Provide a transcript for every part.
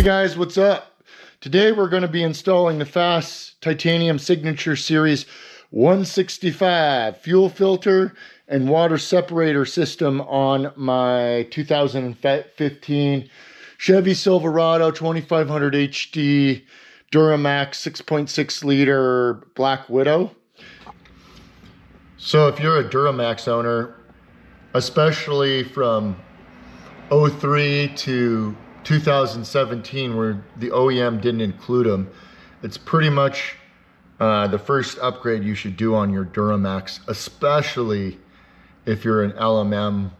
Hey guys, what's up? Today we're going to be installing the Fass Titanium Signature Series 165 fuel filter and water separator system on my 2015 Chevy Silverado 2500 HD Duramax 6.6 liter Black Widow. So if you're a Duramax owner, especially from 03 to 2017, where the OEM didn't include them, it's pretty much the first upgrade you should do on your Duramax, especially if you're an LMM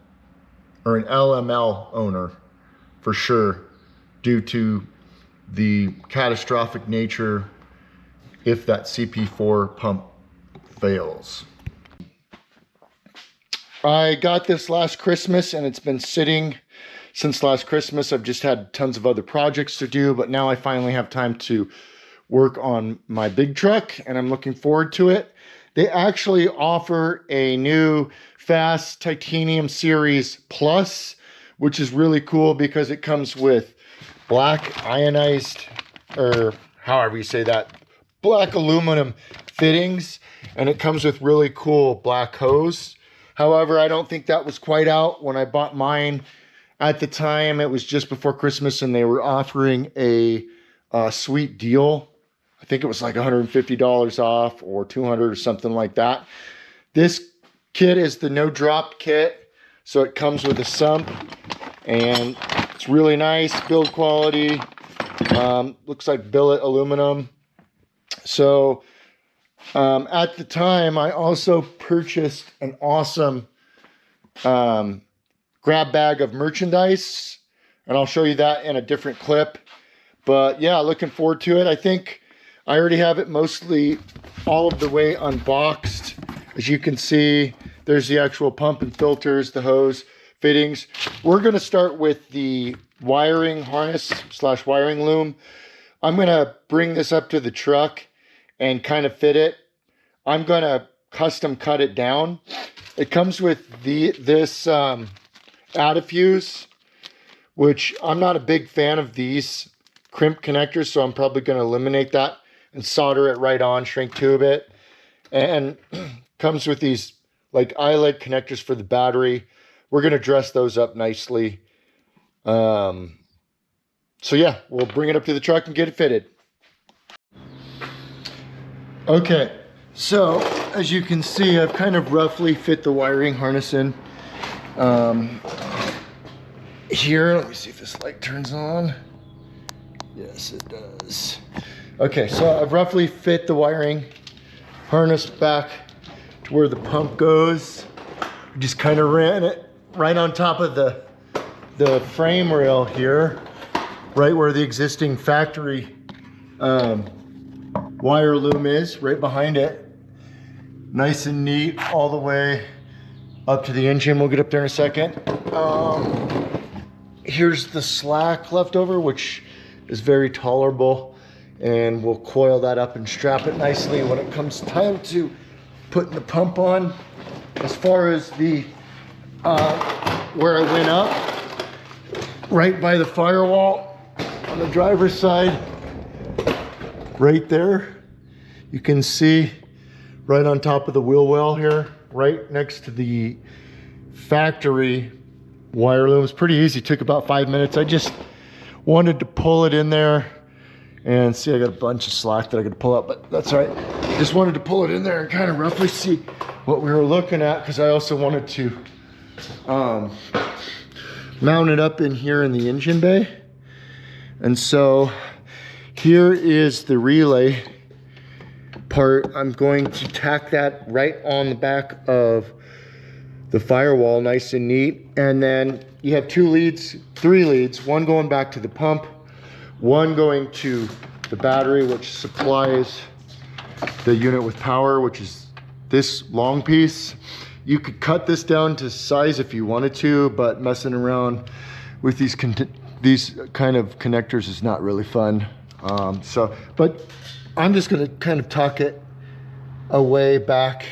or an LML owner, for sure, due to the catastrophic nature if that CP4 pump fails. I got this last Christmas and it's been sitting since last Christmas. I've just had tons of other projects to do, but now I finally have time to work on my big truck and I'm looking forward to it. They actually offer a new Fass Titanium Series Plus, which is really cool because it comes with black ionized, or however you say that, black aluminum fittings, and it comes with really cool black hose. However, I don't think that was quite out when I bought mine. At the time, it was just before Christmas, and they were offering a sweet deal. I think it was like $150 off or $200 or something like that. This kit is the no drop kit, so it comes with a sump, and it's really nice build quality. Looks like billet aluminum. So at the time, I also purchased an awesome grab bag of merchandise, and I'll show you that in a different clip. But yeah, looking forward to it. I think I already have it mostly all of the way unboxed. As you can see, there's the actual pump and filters, the hose fittings. We're going to start with the wiring harness / wiring loom. I'm going to bring this up to the truck and kind of fit it. I'm going to custom cut it down. It comes with this add-a-fuse, which I'm not a big fan of these crimp connectors, so I'm probably going to eliminate that and solder it right on, shrink tube it. And comes with these like eyelet connectors for the battery. We're going to dress those up nicely. So yeah, we'll bring it up to the truck and get it fitted. Okay, so as you can see, I've kind of roughly fit the wiring harness in. Here, let me see if this light turns on. Yes, it does. Okay, so I've roughly fit the wiring harness back to where the pump goes. Just kind of ran it right on top of the frame rail here, right where the existing factory wire loom is, right behind it. Nice and neat all the way up to the engine. We'll get up there in a second. Here's the slack left over, which is very tolerable, and we'll coil that up and strap it nicely when it comes time to putting the pump on. As far as the where I went up, right by the firewall on the driver's side, right there, you can see right on top of the wheel well here, right next to the factory wire loom. It's pretty easy, took about 5 minutes. I just wanted to pull it in there and see, I got a bunch of slack that I gotta pull out, but that's all right. Just wanted to pull it in there and kind of roughly see what we were looking at, because I also wanted to mount it up in here in the engine bay. And so here is the relay part. I'm going to tack that right on the back of the firewall, nice and neat. And then you have three leads, one going back to the pump, one going to the battery, which supplies the unit with power, which is this long piece. You could cut this down to size if you wanted to, but messing around with these kind of connectors is not really fun. But I'm just gonna kind of tuck it away back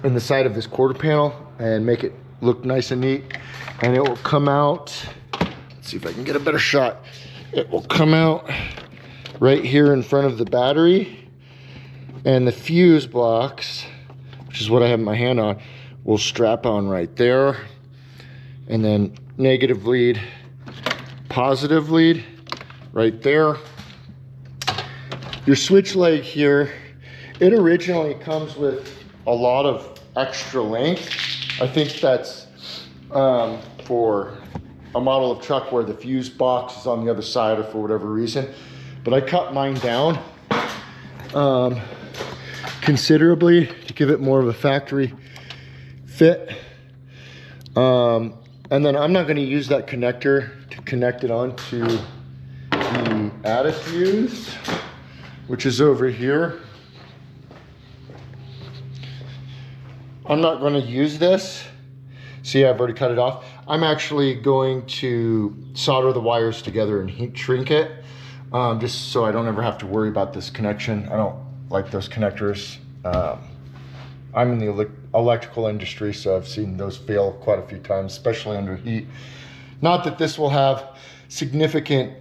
in the side of this quarter panel and make it look nice and neat. And it will come out, let's see if I can get a better shot. It will come out right here in front of the battery, and the fuse box, which is what I have my hand on, will strap on right there. And then negative lead, positive lead right there. Your switch leg here, it originally comes with a lot of extra length. I think that's for a model of truck where the fuse box is on the other side or for whatever reason. But I cut mine down considerably to give it more of a factory fit. And then I'm not going to use that connector to connect it onto the added fuse, which is over here. I'm not going to use this. See, I've already cut it off. I'm actually going to solder the wires together and heat shrink it, just so I don't ever have to worry about this connection. I don't like those connectors. I'm in the electrical industry, so I've seen those fail quite a few times, especially under heat. Not that this will have significant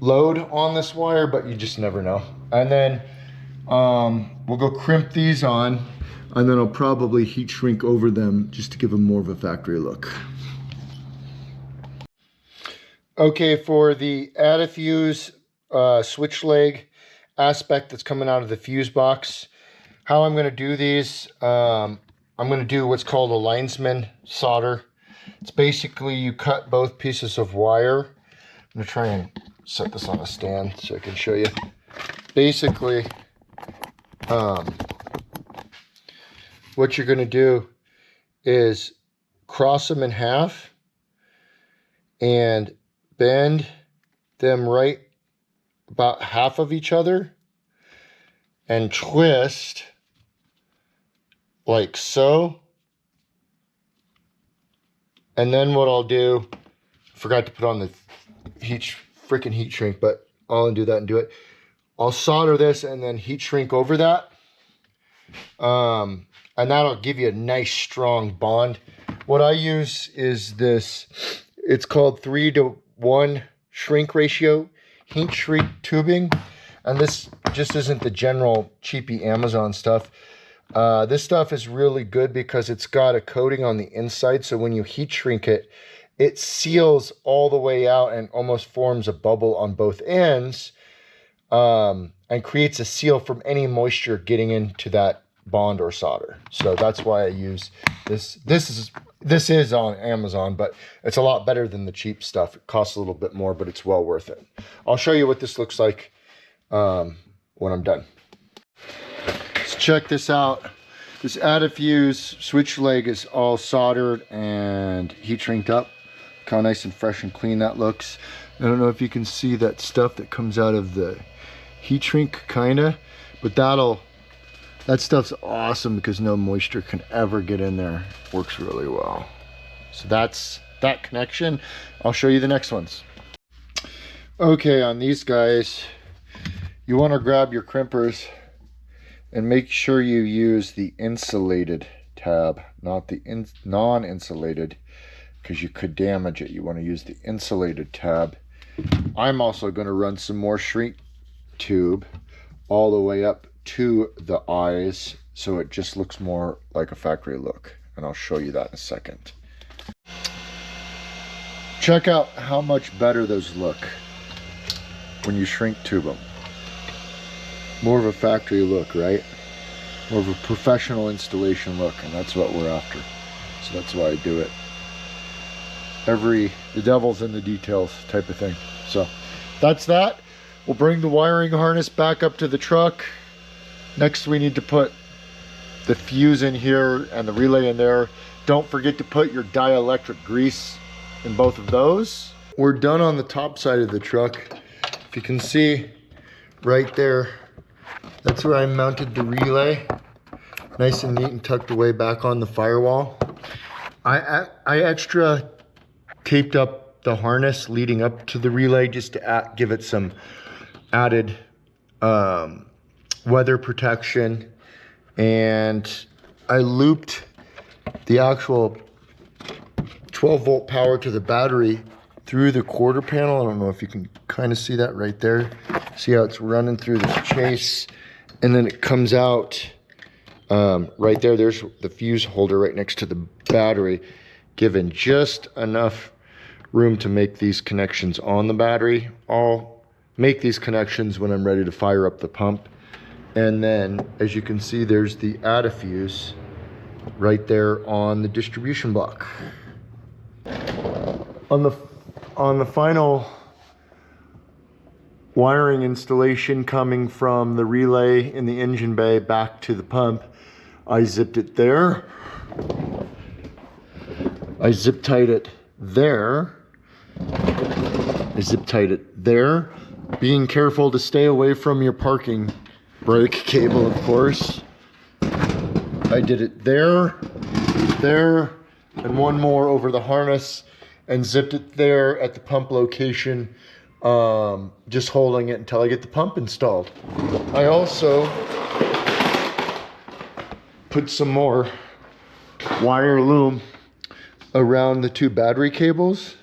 load on this wire, but you just never know. And then we'll go crimp these on, and then I'll probably heat shrink over them just to give them more of a factory look. Okay, for the add a fuse switch leg aspect that's coming out of the fuse box, how I'm going to do these, I'm going to do what's called a linesman solder. It's basically you cut both pieces of wire. I'm going to try and set this on a stand so I can show you. Basically, what you're going to do is cross them in half and bend them right about half of each other and twist like so. And then what I'll do, forgot to put on the freaking heat shrink, but I'll undo that and do it. I'll solder this and then heat shrink over that. And that'll give you a nice strong bond. What I use is this, it's called 3:1 shrink ratio heat shrink tubing. And this just isn't the general cheapy Amazon stuff. This stuff is really good because it's got a coating on the inside. So when you heat shrink it, it seals all the way out and almost forms a bubble on both ends, and creates a seal from any moisture getting into that bond or solder. So that's why I use this. This is on Amazon, but it's a lot better than the cheap stuff. It costs a little bit more, but it's well worth it. I'll show you what this looks like when I'm done. Let's check this out. This add a fuse switch leg is all soldered and heat shrinked up. Look how nice and fresh and clean that looks. I don't know if you can see that stuff that comes out of the heat shrink, kinda, but that stuff's awesome because no moisture can ever get in there. Works really well. So that's that connection. I'll show you the next ones. Okay, on these guys, you want to grab your crimpers and make sure you use the insulated tab, not the non-insulated, because you could damage it. You want to use the insulated tab. I'm also going to run some more shrink tube all the way up to the eyes so it just looks more like a factory look, and I'll show you that in a second. Check out how much better those look when you shrink tube them. More of a factory look, right? More of a professional installation look, and that's what we're after. So that's why I do it. The devil's in the details type of thing. So that's that. We'll bring the wiring harness back up to the truck. Next, we need to put the fuse in here and the relay in there. Don't forget to put your dielectric grease in both of those. We're done on the top side of the truck. If you can see right there, that's where I mounted the relay. Nice and neat and tucked away back on the firewall. I extra taped up the harness leading up to the relay just to give it some added weather protection, and I looped the actual 12-volt power to the battery through the quarter panel. I don't know if you can kind of see that right there. See how it's running through this chase, and then it comes out right there. There's the fuse holder right next to the battery, given just enough room to make these connections on the battery. I'll make these connections when I'm ready to fire up the pump. And then, as you can see, there's the fuse right there on the distribution block. On the final wiring installation coming from the relay in the engine bay back to the pump, I zipped it there. I zip tied it there. I zip tied it there. Being careful to stay away from your parking brake cable, of course. I did it there, there, and one more over the harness, and zipped it there at the pump location, just holding it until I get the pump installed. I also put some more wire loom around the 2 battery cables,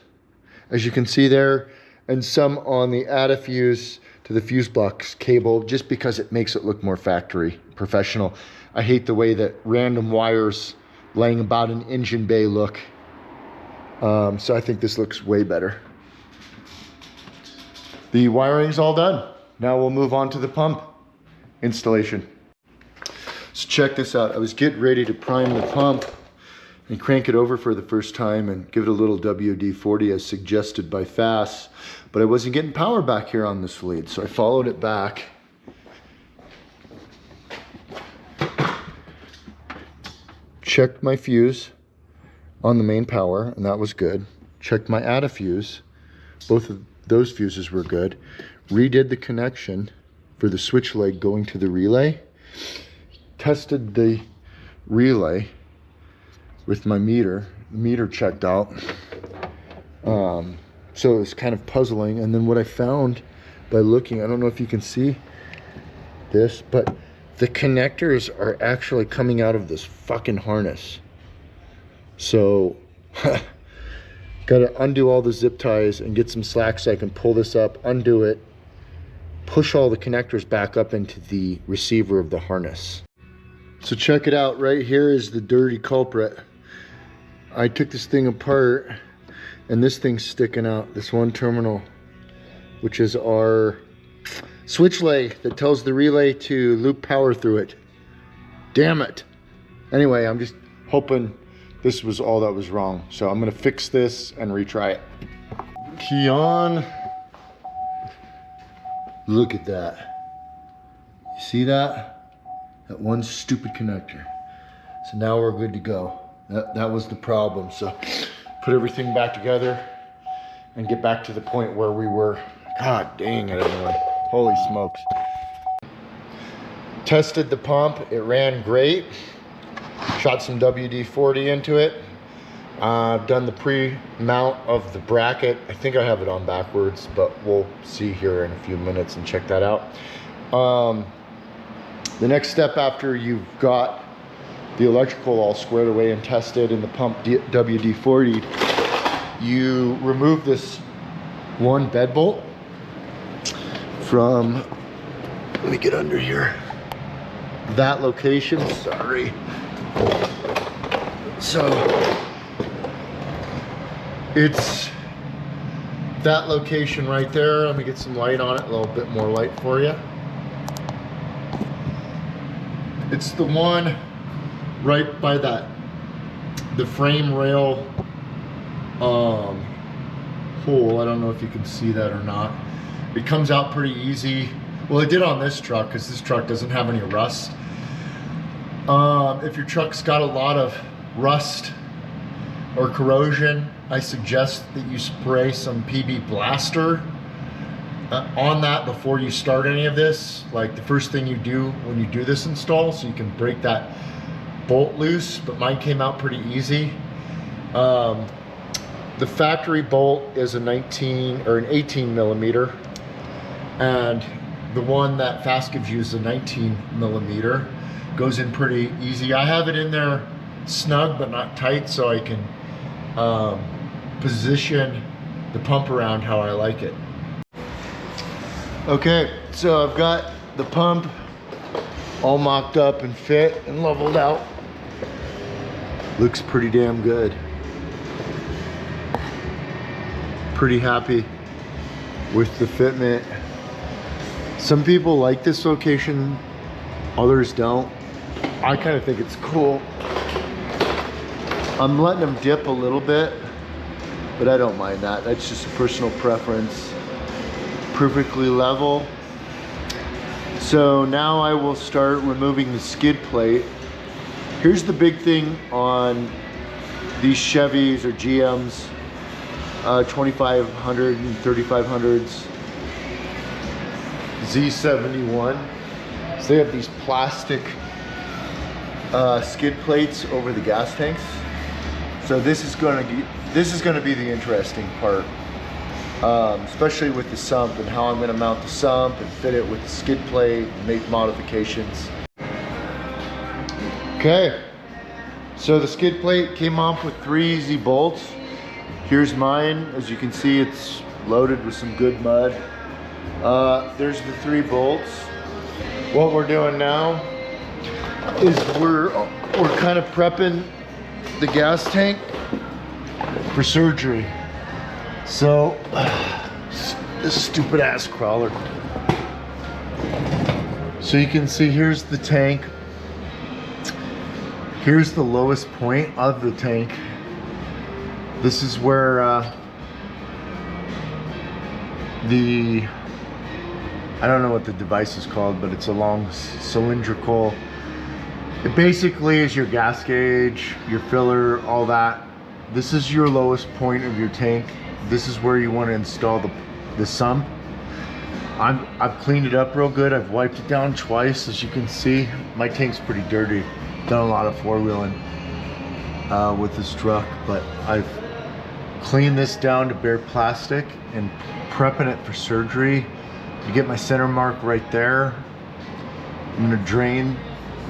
as you can see there, and some on the fuse to the fuse box cable, just because it makes it look more factory professional. I hate the way that random wires laying about an engine bay look. So I think this looks way better. The wiring's all done. Now we'll move on to the pump installation. So check this out. I was getting ready to prime the pump and crank it over for the first time and give it a little WD-40 as suggested by Fass, but I wasn't getting power back here on this lead, so I followed it back. Checked my fuse on the main power, and that was good. Checked my fuse. Both of those fuses were good. Redid the connection for the switch leg going to the relay. Tested the relay with my meter. The meter checked out. So it was kind of puzzling. And then what I found by looking, I don't know if you can see this, but the connectors are actually coming out of this fucking harness. So gotta undo all the zip ties and get some slack so I can pull this up, undo it, push all the connectors back up into the receiver of the harness. So check it out. Right here is the dirty culprit. I took this thing apart, and this thing's sticking out, this one terminal, which is our switch leg that tells the relay to loop power through it. Damn it. Anyway, I'm just hoping this was all that was wrong. So I'm gonna fix this and retry it. Key on. Look at that. You see that? That one stupid connector. So now we're good to go. That was the problem. So put everything back together and get back to the point where we were. God dang it, everyone. Holy smokes. Tested the pump. It ran great. Shot some WD-40 into it. I've done the pre-mount of the bracket. I think I have it on backwards, but we'll see here in a few minutes and check that out. The next step after you've got the electrical all squared away and tested and the pump WD-40, you remove this one bed bolt from, let me get under here, that location, sorry. So it's that location right there. Let me get some light on it, a little bit more light for you. It's the one right by the frame rail hole. I don't know if you can see that or not. It comes out pretty easy. Well, it did on this truck because this truck doesn't have any rust. If your truck's got a lot of rust or corrosion, I suggest that you spray some PB Blaster on that before you start any of this. Like the first thing you do when you do this install, so you can break that bolt loose, but mine came out pretty easy. The factory bolt is a 19 or an 18 millimeter, and the one that Fass gives you is a 19 millimeter. Goes in pretty easy. I have it in there snug but not tight, so I can position the pump around how I like it. Okay, so I've got the pump all mocked up and fit and leveled out. Looks pretty damn good. Pretty happy with the fitment. Some people like this location, others don't. I kind of think it's cool. I'm letting them dip a little bit, but I don't mind that. That's just a personal preference. Perfectly level. So now I will start removing the skid plate. Here's the big thing on these Chevys or GMs, 2500 and 3500s, Z71. So they have these plastic skid plates over the gas tanks. So this is going to be the interesting part, especially with the sump and how I'm going to mount the sump and fit it with the skid plate and make modifications. Okay, so the skid plate came off with 3 easy bolts. Here's mine. As you can see, it's loaded with some good mud. There's the 3 bolts. What we're doing now is we're kind of prepping the gas tank for surgery. So this stupid ass crawler. So you can see here's the tank. Here's the lowest point of the tank. This is where I don't know what the device is called, but it's a long cylindrical. It basically is your gas gauge, your filler, all that. This is your lowest point of your tank. This is where you want to install the sump. I've cleaned it up real good. I've wiped it down twice. As you can see, my tank's pretty dirty. Done a lot of four-wheeling with this truck, but I've cleaned this down to bare plastic and prepping it for surgery. You get my center mark right there. I'm gonna drain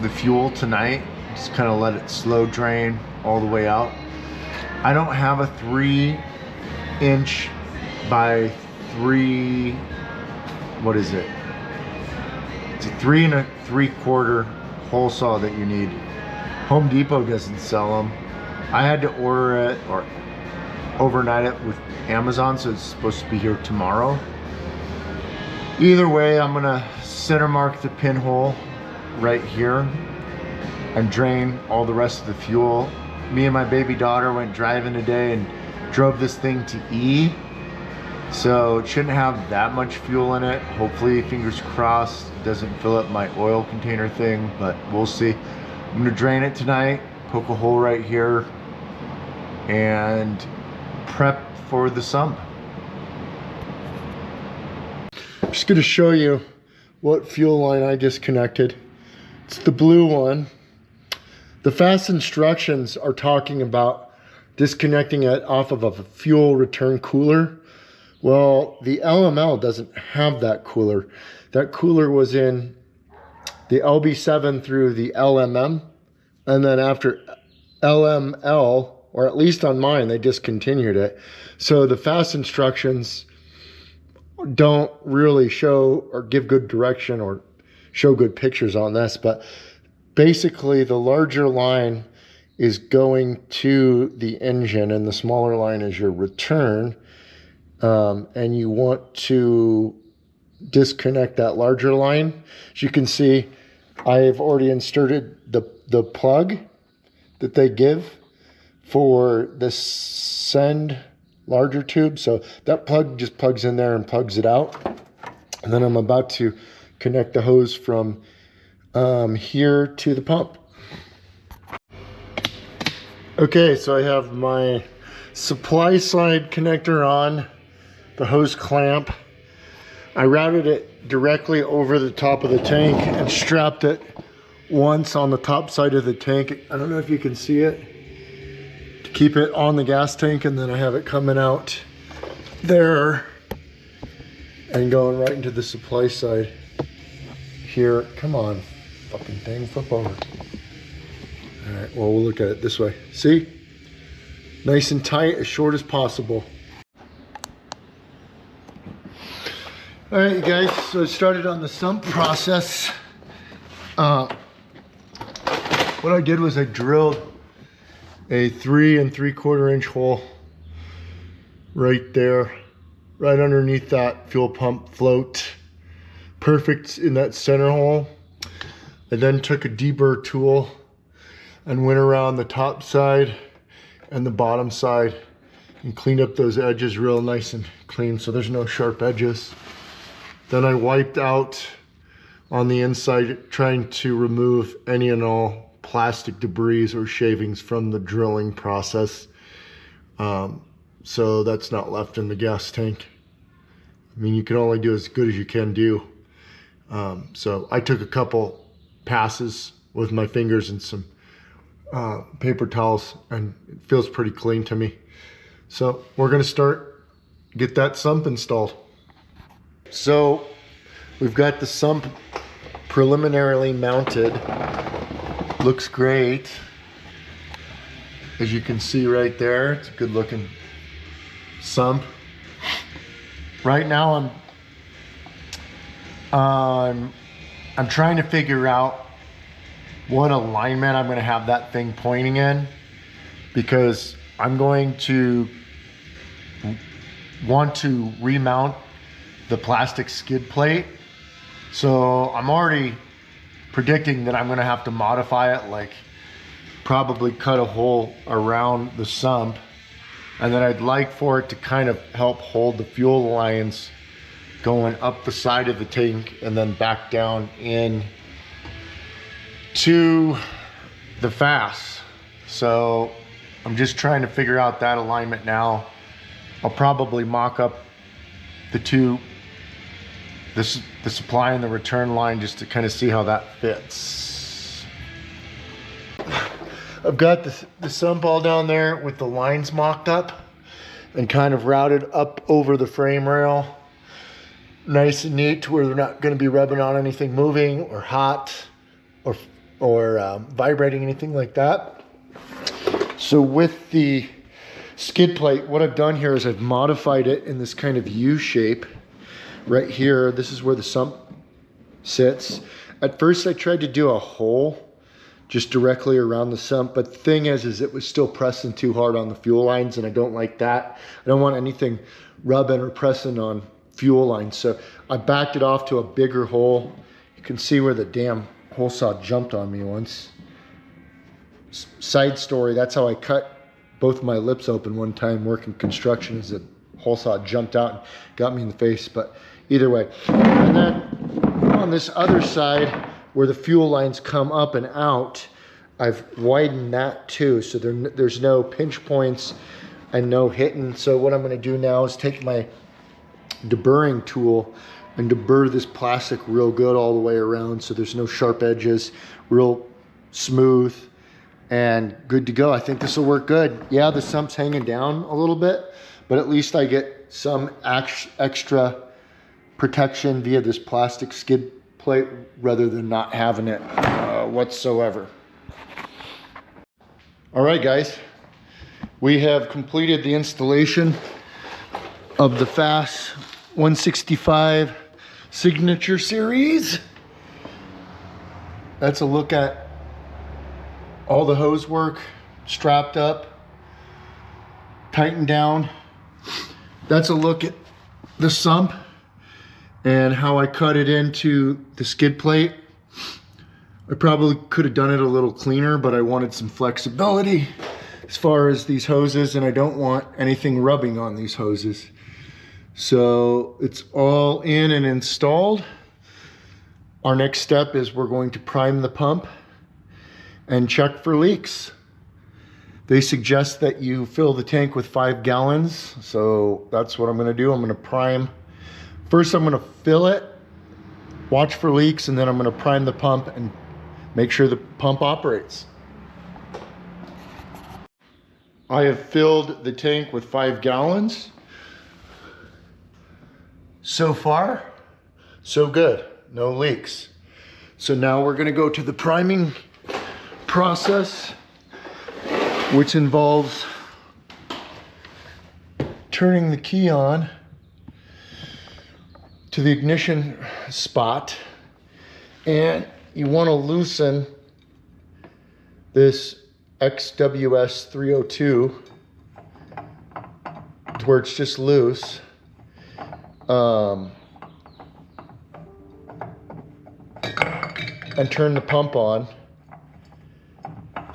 the fuel tonight. Just kind of let it slow drain all the way out. I don't have a 3-inch by 3, what is it? It's a 3 3/4 hole saw that you need. Home Depot doesn't sell them. I had to order it or overnight it with Amazon, so it's supposed to be here tomorrow. Either way, I'm gonna center mark the pinhole right here and drain all the rest of the fuel. Me and my baby daughter went driving today and drove this thing to E. So it shouldn't have that much fuel in it. Hopefully, fingers crossed, it doesn't fill up my oil container thing, but we'll see. I'm gonna drain it tonight, poke a hole right here, and prep for the sump. I'm just gonna show you what fuel line I disconnected. It's the blue one. The Fass instructions are talking about disconnecting it off of a fuel return cooler. Well, the LML doesn't have that cooler. That cooler was in the LB7 through the LMM, and then after LML, or at least on mine, they discontinued it. So the Fass instructions don't really show or give good direction or show good pictures on this, but basically the larger line is going to the engine and the smaller line is your return, and you want to disconnect that larger line. As you can see, I've already inserted the plug that they give for the send larger tube. So that plug just plugs in there and plugs it out. And then I'm about to connect the hose from here to the pump. Okay, so I have my supply side connector on, the hose clamp. I routed it directly over the top of the tank and strapped it once on the top side of the tank. I don't know if you can see it, to keep it on the gas tank, and then I have it coming out there and going right into the supply side here. Come on, fucking thing, flip over. All right, well, we'll look at it this way. See? Nice and tight, as short as possible. All right, you guys, so it started on the sump process. What I did was I drilled a 3 3/4 inch hole right there, right underneath that fuel pump float. Perfect in that center hole. I then took a deburr tool and went around the top side and the bottom side and cleaned up those edges real nice and clean so there's no sharp edges. Then I wiped out on the inside, trying to remove any and all plastic debris or shavings from the drilling process. So that's not left in the gas tank. I mean, you can only do as good as you can do. So I took a couple passes with my fingers and some paper towels, and it feels pretty clean to me. So we're gonna get that sump installed. So we've got the sump preliminarily mounted. Looks great. As you can see right there, it's a good looking sump. Right now I'm trying to figure out what alignment I'm gonna have that thing pointing in, because I'm going to want to remount the plastic skid plate. So I'm already predicting that I'm gonna have to modify it, like probably cut a hole around the sump, and then I'd like for it to kind of help hold the fuel lines going up the side of the tank and then back down in to the Fass. So I'm just trying to figure out that alignment now. I'll probably mock up the two, the supply and the return line, just to kind of see how that fits. I've got the sump all down there with the lines mocked up and kind of routed up over the frame rail. Nice and neat to where they're not going to be rubbing on anything moving or hot or vibrating, anything like that. So with the skid plate, what I've done here is I've modified it in this kind of U shape. Right here, this is where the sump sits. At first I tried to do a hole just directly around the sump, but the thing is it was still pressing too hard on the fuel lines, and I don't like that. I don't want anything rubbing or pressing on fuel lines. So I backed it off to a bigger hole. You can see where the damn hole saw jumped on me once. Side story, that's how I cut both my lips open one time working construction, is the hole saw jumped out and got me in the face. But either way, and then on this other side where the fuel lines come up and out, I've widened that too, so there's no pinch points and no hitting. So what I'm going to do now is take my deburring tool and deburr this plastic real good all the way around, so there's no sharp edges, real smooth and good to go. I think this will work good. Yeah, the sump's hanging down a little bit, but at least I get some extra protection via this plastic skid plate rather than not having it whatsoever. All right, guys, we have completed the installation of the Fass 165 Signature Series. That's a look at all the hose work strapped up, tightened down. That's a look at the sump and how I cut it into the skid plate. I probably could have done it a little cleaner, but I wanted some flexibility as far as these hoses, and I don't want anything rubbing on these hoses. So it's all in and installed. Our next step is we're going to prime the pump and check for leaks. They suggest that you fill the tank with 5 gallons. So that's what I'm gonna do. I'm gonna prime. First, I'm gonna fill it, watch for leaks, and then I'm gonna prime the pump and make sure the pump operates. I have filled the tank with 5 gallons. So far, so good, no leaks. So now we're gonna go to the priming process, which involves turning the key on to the ignition spot, and you want to loosen this XWS 302 to where it's just loose. And turn the pump on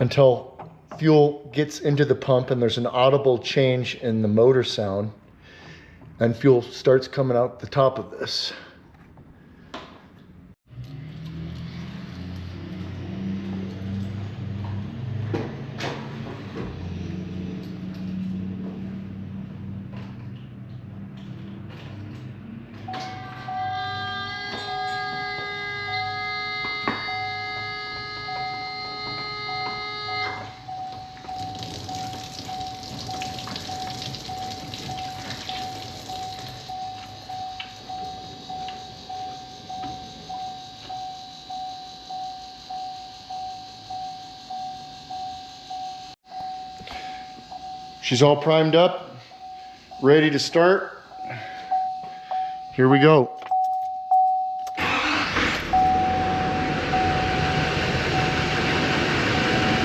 until fuel gets into the pump and there's an audible change in the motor sound, and fuel starts coming out the top of this. She's all primed up, ready to start. Here we go.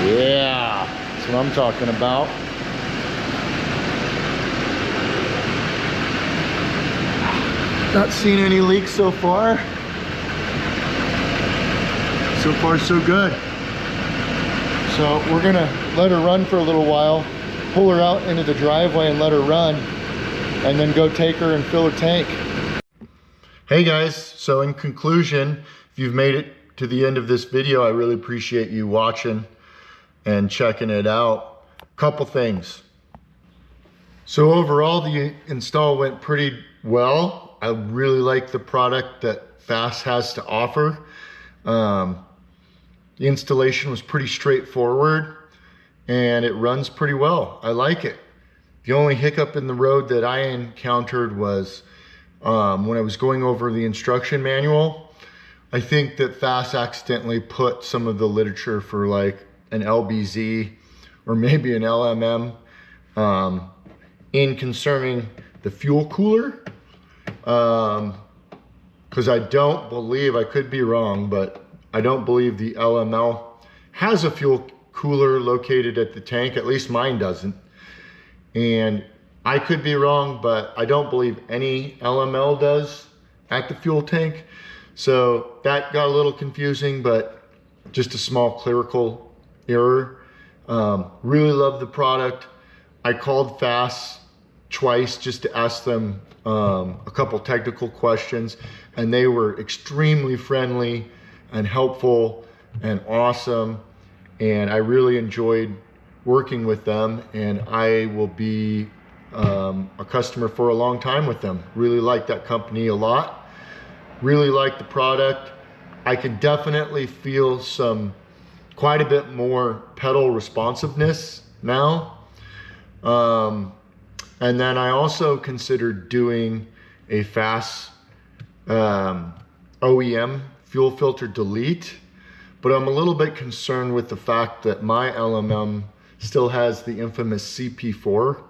Yeah, that's what I'm talking about. Not seen any leaks so far. So far, so good. So we're gonna let her run for a little while, pull her out into the driveway and let her run, and then go take her and fill her tank. Hey guys, so in conclusion, if you've made it to the end of this video, I really appreciate you watching and checking it out. Couple things. So overall, the install went pretty well. I really like the product that Fass has to offer. The installation was pretty straightforward, and it runs pretty well. I like it. The only hiccup in the road that I encountered was when I was going over the instruction manual. I think that Fass accidentally put some of the literature for like an LBZ or maybe an LMM in concerning the fuel cooler. Because I don't believe, I could be wrong, but I don't believe the LML has a fuel cooler located at the tank. At least mine doesn't. And I could be wrong, but I don't believe any LML does at the fuel tank. So that got a little confusing, but just a small clerical error. Really love the product. I called Fass twice just to ask them a couple technical questions, and they were extremely friendly and helpful and awesome. And I really enjoyed working with them, and I will be a customer for a long time with them. Really like that company a lot. Really like the product. I can definitely feel quite a bit more pedal responsiveness now. And then I also considered doing a Fass OEM fuel filter delete, but I'm a little bit concerned with the fact that my LMM still has the infamous CP4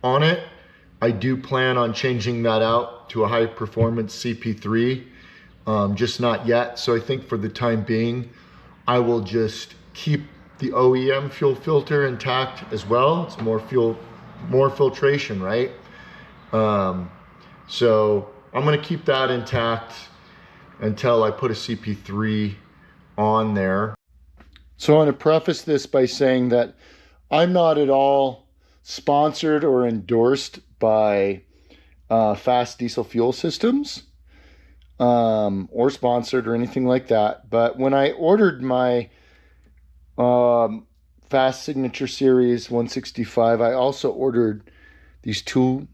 on it. I do plan on changing that out to a high performance CP3, just not yet. So I think for the time being, I will just keep the OEM fuel filter intact as well. It's more fuel, more filtration, right? So I'm gonna keep that intact until I put a CP3 on there. So I want to preface this by saying that I'm not at all sponsored or endorsed by Fass Diesel Fuel Systems, or sponsored or anything like that. But when I ordered my Fass Signature Series 165, I also ordered these two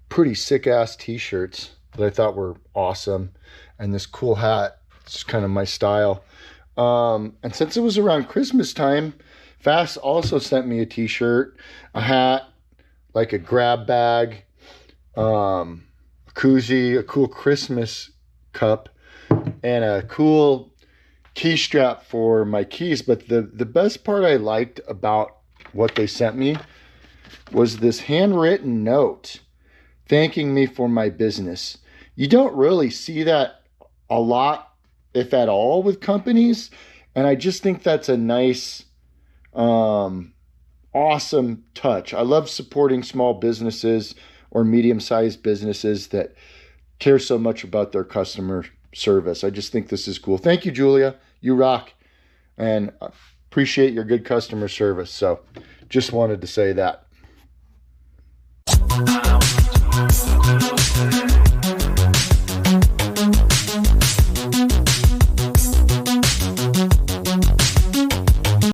pretty sick-ass t-shirts that I thought were awesome, and this cool hat. It's kind of my style. And since it was around Christmas time, Fass also sent me a t-shirt, a hat, like a grab bag, a koozie, a cool Christmas cup, and a cool key strap for my keys. But the best part I liked about what they sent me was this handwritten note thanking me for my business. You don't really see that a lot, if at all, with companies. And I just think that's a nice, awesome touch. I love supporting small businesses or medium-sized businesses that care so much about their customer service. I just think this is cool. Thank you, Julia. You rock. And appreciate your good customer service. So just wanted to say that.